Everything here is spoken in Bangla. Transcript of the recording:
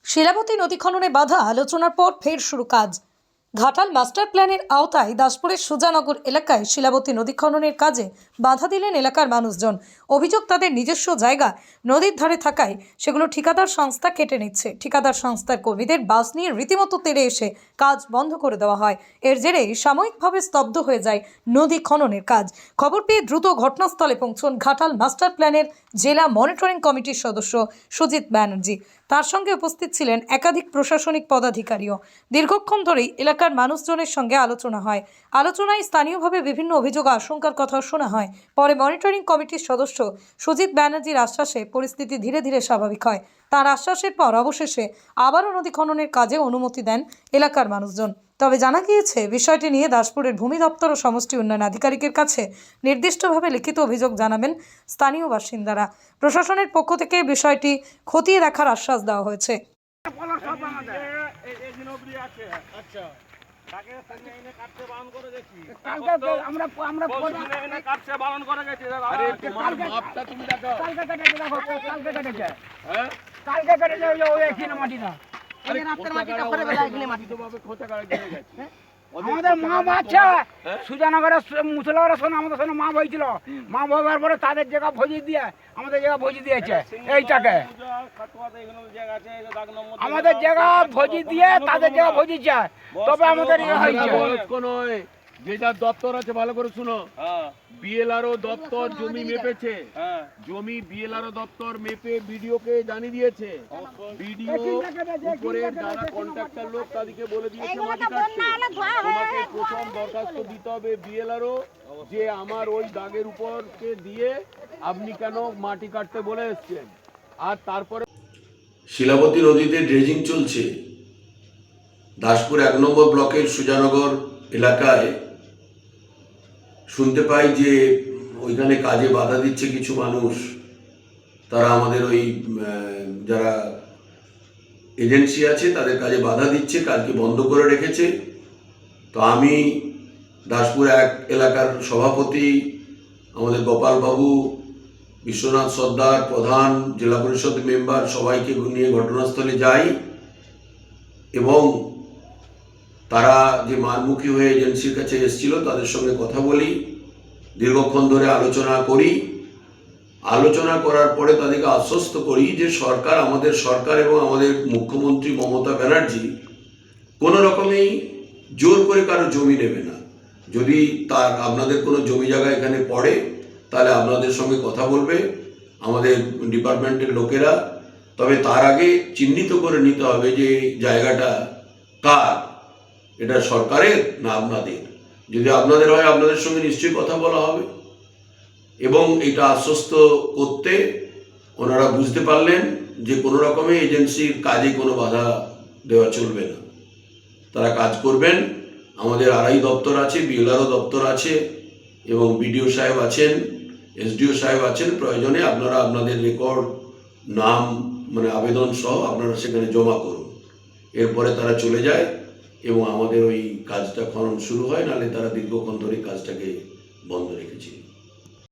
শিলাবতী নদী খননে বাধা, আলোচনার পর ফের শুরু কাজ। ঘাটাল মাস্টার প্ল্যানের আওতায় দাসপুরের সুজানগর এলাকায় শিলাবতী নদী খননের কাজে বাধা দিলেন এলাকার মানুষজন। অভিযোগ, তাদের নিজস্ব জায়গা নদীর ধারে থাকায় সেগুলো ঠিকাদার সংস্থা কেটে নিচ্ছে। ঠিকাদার সংস্থার কর্মীদের বাস নিয়ে রীতিমতো তেড়ে এসে কাজ বন্ধ করে দেওয়া হয়। এর জেরে সাময়িকভাবে স্তব্ধ হয়ে যায় নদী খননের কাজ। খবর পেয়ে দ্রুত ঘটনাস্থলে পৌঁছন ঘাটাল মাস্টার প্ল্যানের জেলা মনিটরিং কমিটির সদস্য সুজিত ব্যানার্জি। তার সঙ্গে উপস্থিত ছিলেন একাধিক প্রশাসনিক পদাধিকারীও। দীর্ঘক্ষণ ধরেই এলাকার মানুষজনের সঙ্গে আলোচনা হয়। আলোচনায় স্থানীয়ভাবে বিভিন্ন অভিযোগ, আশঙ্কার কথা শোনা হয়। পরে মনিটরিং কমিটির সদস্য সুজিত ব্যানার্জির আশ্বাসে পরিস্থিতি ধীরে ধীরে স্বাভাবিক হয়। তার আশ্বাসের পর অবশেষে আবারও নদী খননের কাজে অনুমতি দেন এলাকার মানুষজন। তবে জানা গিয়েছে, বিষয়টি নিয়ে দাসপুরের ভূমি দপ্তর ও সমষ্টি উন্নয়ন আধিকারিকের কাছে নির্দিষ্টভাবে লিখিত অভিযোগ জানাবেন স্থানীয় বাসিন্দারা। প্রশাসনের পক্ষ থেকে বিষয়টি খতিয়ে দেখার আশ্বাস দেওয়া হয়েছে। আমাদের মা বাচ্চা সুজানগরের মুসলার শোন আমাদের সঙ্গে মা বইছিল, মা বইবার পরে তাদের জায়গা ভোজি দিয়ে আমাদের জায়গা ভোজি দিয়েছে। এইটাকে আমাদের জায়গা ভোজি দিয়ে তাদের জায়গা ভোজিছে, তবে আমাদের হয়েছে। যেটা দপ্তর আছে ভালো করে শুনো, বিএলআরও দপ্তর জমি মেপেছে, জমি বিএলআরও দপ্তর মেপে বিডিওকে জানিয়ে দিয়েছে। বিডিও উপরে যারা কন্ট্রাক্টর লোক তাদেরকে বলে দিয়েছে মাটি কাটতে। তোমাকে প্রথম দরখাস্ত দিতে হবে বিএলআরও যে আমার ওই দাগের উপরকে দিয়ে আপনি কেন মাটি কাটতে বলে এসছেন। আর তারপরে শিলাবতী নদীতে ড্রেজিং চলছে। দাসপুর 1 নম্বর ব্লকের সুজানগর এলাকায় শুনতে পাই যে ওইখানে কাজে বাধা দিচ্ছে কিছু মানুষ। তারা আমাদের ওই যারা এজেন্সি আছে তাদের কাজে বাধা দিচ্ছে, কাজকে বন্ধ করে রেখেছে। তো আমি দাসপুর 1 এলাকার সভাপতি আমাদের গোপালবাবু, বিশ্বনাথ সর্দার প্রধান, জেলা পরিষদ মেম্বার সবাইকে নিয়ে ঘটনাস্থলে যাই এবং তারা যে মানমুখী হয়ে এজেন্সির কাছে এসেছিল তাদের সঙ্গে কথা বলি, দীর্ঘক্ষণ ধরে আলোচনা করি। আলোচনা করার পরে তাদেরকে আশ্বস্ত করি যে সরকার, আমাদের সরকার এবং আমাদের মুখ্যমন্ত্রী মমতা ব্যানার্জি কোনো রকমেই জোর করে কারো জমি নেবে না। যদি আপনাদের কোনো জমি জায়গা এখানে পড়ে তাহলে আপনাদের সঙ্গে কথা বলবে আমাদের ডিপার্টমেন্টের লোকেরা। তবে তার আগে চিহ্নিত করে নিতে হবে যে জায়গাটা কার, এটা সরকারের না আপনাদের। যদি আপনাদের হয় আপনাদের সঙ্গে নিশ্চয়ই কথা বলা হবে। এবং এটা আশ্বস্ত করতে ওনারা বুঝতে পারলেন যে কোনো রকমে এজেন্সির কাজে কোনো বাধা দেওয়া চলবে না, তারা কাজ করবেন। আমাদের আরআই দপ্তর আছে, বিএলআরও দপ্তর আছে এবং বিডিও সাহেব আছেন, এসডিও সাহেব আছেন। প্রয়োজনে আপনারা আপনাদের রেকর্ড, নাম মানে আবেদন সহ আপনারা সেখানে জমা করুন। এরপরে তারা চলে যায় এবং আমাদের ওই কাজটা খনন শুরু হয়, নাহলে তারা দীর্ঘক্ষণ ধরে কাজটাকে বন্ধ রেখেছিল।